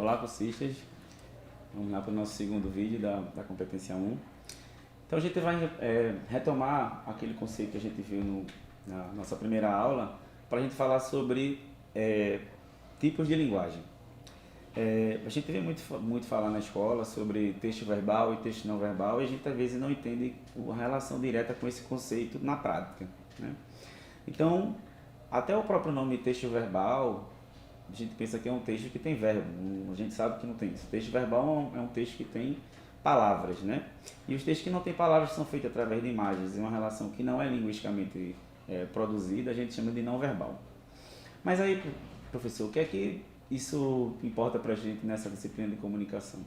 Olá, cursistas. Vamos lá para o nosso segundo vídeo da competência 1. Então a gente vai retomar aquele conceito que a gente viu na nossa primeira aula, para a gente falar sobre tipos de linguagem. A gente vê muito falar na escola sobre texto verbal e texto não verbal, e a gente às vezes não entende a relação direta com esse conceito na prática, né? Então, até o próprio nome texto verbal, a gente pensa que é um texto que tem verbo, a gente sabe que não tem isso. O texto verbal é um texto que tem palavras, né? E os textos que não têm palavras são feitos através de imagens, em uma relação que não é linguisticamente produzida, a gente chama de não verbal. Mas aí, professor, o que é que isso importa para a gente nessa disciplina de comunicação?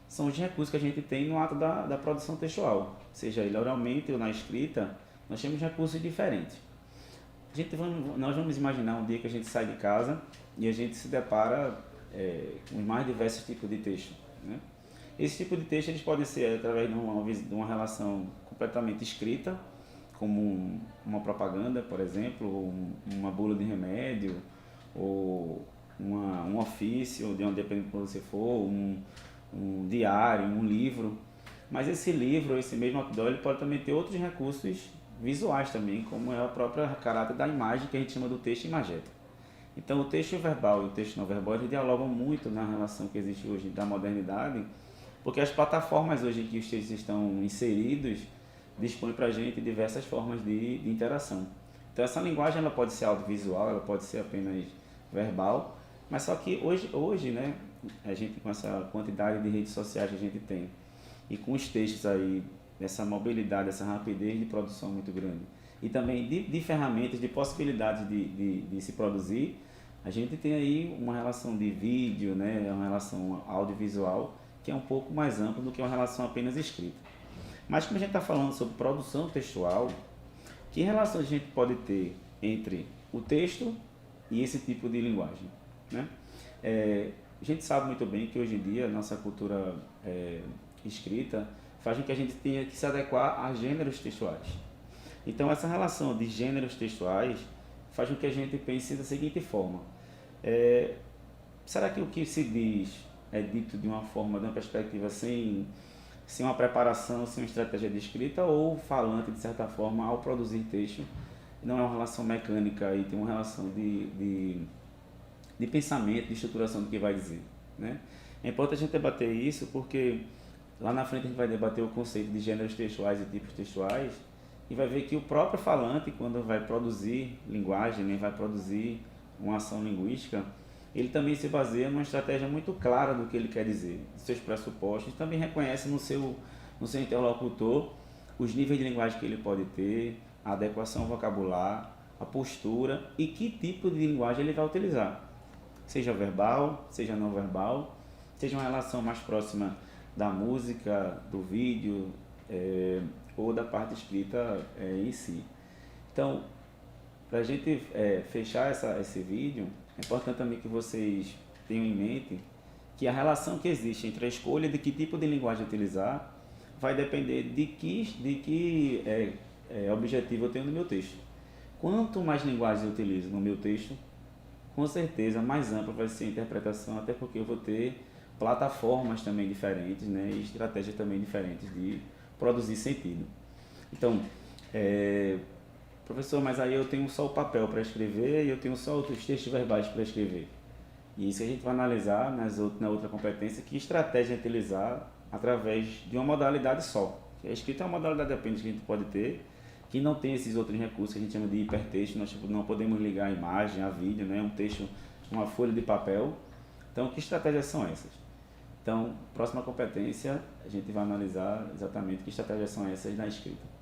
São os recursos que a gente tem no ato da produção textual, seja ele oralmente ou na escrita, nós temos recursos diferentes. Nós vamos imaginar um dia que a gente sai de casa e a gente se depara com os mais diversos tipos de texto, né? Esse tipo de texto eles podem ser através de uma relação completamente escrita, como uma propaganda, por exemplo, ou uma bula de remédio, ou um ofício, de onde depende de onde você for, um diário, um livro. Mas esse livro, esse mesmo outdoor, ele pode também ter outros recursos visuais também, como é o próprio caráter da imagem, que a gente chama do texto imagético. Então o texto verbal e o texto não verbal eles dialogam muito na relação que existe hoje da modernidade, porque as plataformas hoje que os textos estão inseridos dispõem para a gente diversas formas de interação. Então essa linguagem ela pode ser audiovisual, ela pode ser apenas verbal, mas só que hoje, né, a gente com essa quantidade de redes sociais que a gente tem e com os textos aí, essa mobilidade, essa rapidez de produção muito grande e também de ferramentas, de possibilidades de se produzir, a gente tem aí uma relação de vídeo, né, uma relação audiovisual que é um pouco mais ampla do que uma relação apenas escrita. Mas como a gente está falando sobre produção textual, que relação a gente pode ter entre o texto e esse tipo de linguagem, né? A gente sabe muito bem que hoje em dia a nossa cultura escrita faz com que a gente tenha que se adequar a gêneros textuais. Então essa relação de gêneros textuais faz com que a gente pense da seguinte forma: será que o que se diz é dito de uma forma, de uma perspectiva sem uma preparação, sem uma estratégia de escrita, ou o falante, de certa forma, ao produzir texto, não é uma relação mecânica e tem uma relação de pensamento, de estruturação do que vai dizer, né? É importante a gente debater isso porque lá na frente a gente vai debater o conceito de gêneros textuais e tipos textuais e vai ver que o próprio falante, quando vai produzir linguagem, né, vai produzir uma ação linguística, ele também se baseia numa estratégia muito clara do que ele quer dizer, dos seus pressupostos, também reconhece no seu interlocutor os níveis de linguagem que ele pode ter, a adequação vocabular, a postura e que tipo de linguagem ele vai utilizar, seja verbal, seja não verbal, seja uma relação mais próxima da música, do vídeo ou da parte escrita em si. Então, para a gente fechar esse vídeo, é importante também que vocês tenham em mente que a relação que existe entre a escolha de que tipo de linguagem utilizar vai depender de que objetivo eu tenho no meu texto. Quanto mais linguagem eu utilizo no meu texto, com certeza mais ampla vai ser a interpretação, até porque eu vou ter plataformas também diferentes, né, e estratégias também diferentes de produzir sentido. Então, professor, mas aí eu tenho só o papel para escrever e eu tenho só os textos verbais para escrever. E isso a gente vai analisar na outra competência, que estratégia utilizar através de uma modalidade só. A escrita é uma modalidade apenas que a gente pode ter, que não tem esses outros recursos que a gente chama de hipertexto, nós não podemos ligar a imagem, a vídeo, né, um texto, uma folha de papel. Então, que estratégias são essas? Então, próxima competência, a gente vai analisar exatamente que estratégias são essas na escrita.